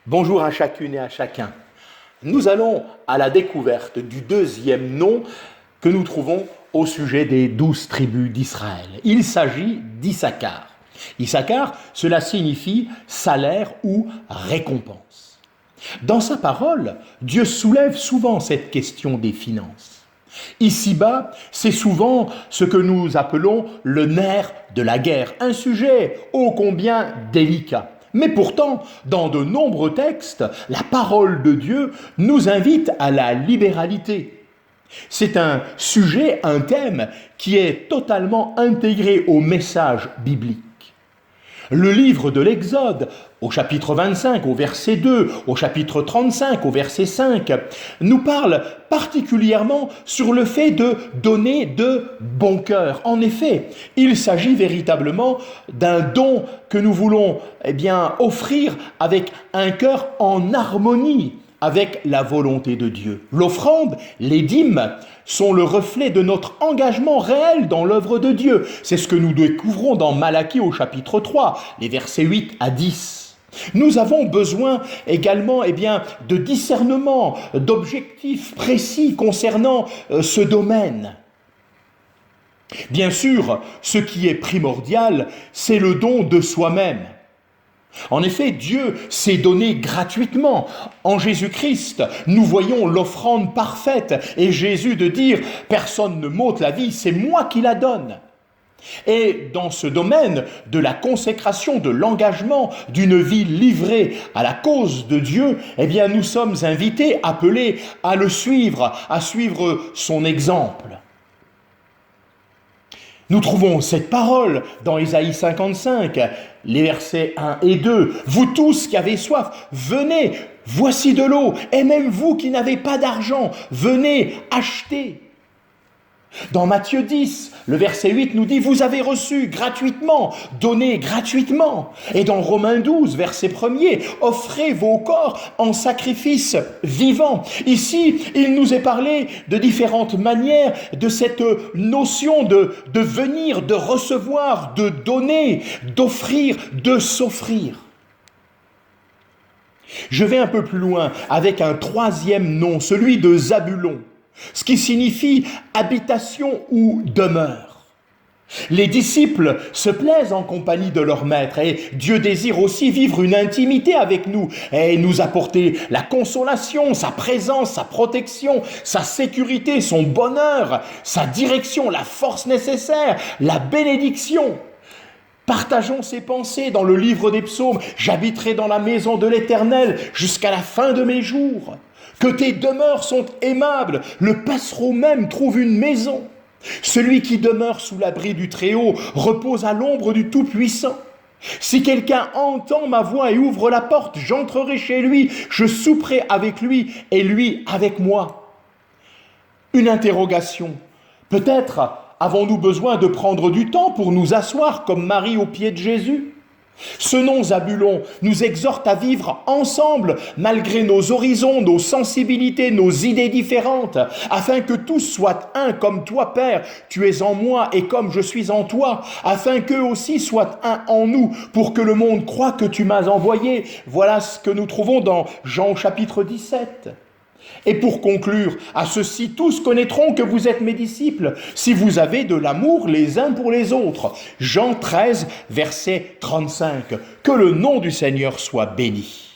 Bonjour à chacune et à chacun. Nous allons à la découverte du deuxième nom que nous trouvons au sujet des 12 tribus d'Israël. Il s'agit d'Issachar. Issachar, cela signifie salaire ou récompense. Dans sa parole, Dieu soulève souvent cette question des finances. Ici-bas, c'est souvent ce que nous appelons le nerf de la guerre, un sujet ô combien délicat. Mais pourtant, dans de nombreux textes, la parole de Dieu nous invite à la libéralité. C'est un sujet, un thème qui est totalement intégré au message biblique. Le livre de l'Exode, au chapitre 25, au verset 2, au chapitre 35, au verset 5, nous parle particulièrement sur le fait de donner de bon cœur. En effet, il s'agit véritablement d'un don que nous voulons offrir avec un cœur en harmonie avec la volonté de Dieu. L'offrande, les dîmes, sont le reflet de notre engagement réel dans l'œuvre de Dieu. C'est ce que nous découvrons dans Malachie au chapitre 3, les versets 8 à 10. Nous avons besoin également de discernement, d'objectifs précis concernant ce domaine. Bien sûr, ce qui est primordial, c'est le don de soi-même. En effet, Dieu s'est donné gratuitement. En Jésus-Christ, nous voyons l'offrande parfaite et Jésus de dire « Personne ne m'ôte la vie, c'est moi qui la donne ». Et dans ce domaine de la consécration, de l'engagement d'une vie livrée à la cause de Dieu, nous sommes invités, appelés à le suivre, à suivre son exemple. Nous trouvons cette parole dans Ésaïe 55, les versets 1 et 2. « Vous tous qui avez soif, venez, voici de l'eau, et même vous qui n'avez pas d'argent, venez, achetez. » Dans Matthieu 10, le verset 8 nous dit « Vous avez reçu gratuitement, donnez gratuitement. » Et dans Romains 12, verset 1er, « Offrez vos corps en sacrifice vivant. » Ici, il nous est parlé de différentes manières de cette notion de venir, de recevoir, de donner, d'offrir, de s'offrir. Je vais un peu plus loin avec un troisième nom, celui de Zabulon, ce qui signifie habitation ou demeure. Les disciples se plaisent en compagnie de leur maître et Dieu désire aussi vivre une intimité avec nous et nous apporter la consolation, sa présence, sa protection, sa sécurité, son bonheur, sa direction, la force nécessaire, la bénédiction. Partageons ces pensées dans le livre des psaumes. « J'habiterai dans la maison de l'Éternel jusqu'à la fin de mes jours. » Que tes demeures sont aimables, le passereau même trouve une maison. Celui qui demeure sous l'abri du Très-Haut repose à l'ombre du Tout-Puissant. Si quelqu'un entend ma voix et ouvre la porte, j'entrerai chez lui, je souperai avec lui et lui avec moi. Une interrogation. Peut-être avons-nous besoin de prendre du temps pour nous asseoir comme Marie aux pieds de Jésus ? Ce nom Zabulon nous exhorte à vivre ensemble malgré nos horizons, nos sensibilités, nos idées différentes, afin que tous soient un comme toi, Père, tu es en moi et comme je suis en toi, afin qu'eux aussi soient un en nous, pour que le monde croie que tu m'as envoyé. Voilà ce que nous trouvons dans Jean chapitre 17. Et pour conclure, à ceux-ci tous connaîtront que vous êtes mes disciples, si vous avez de l'amour les uns pour les autres. Jean 13, verset 35. Que le nom du Seigneur soit béni.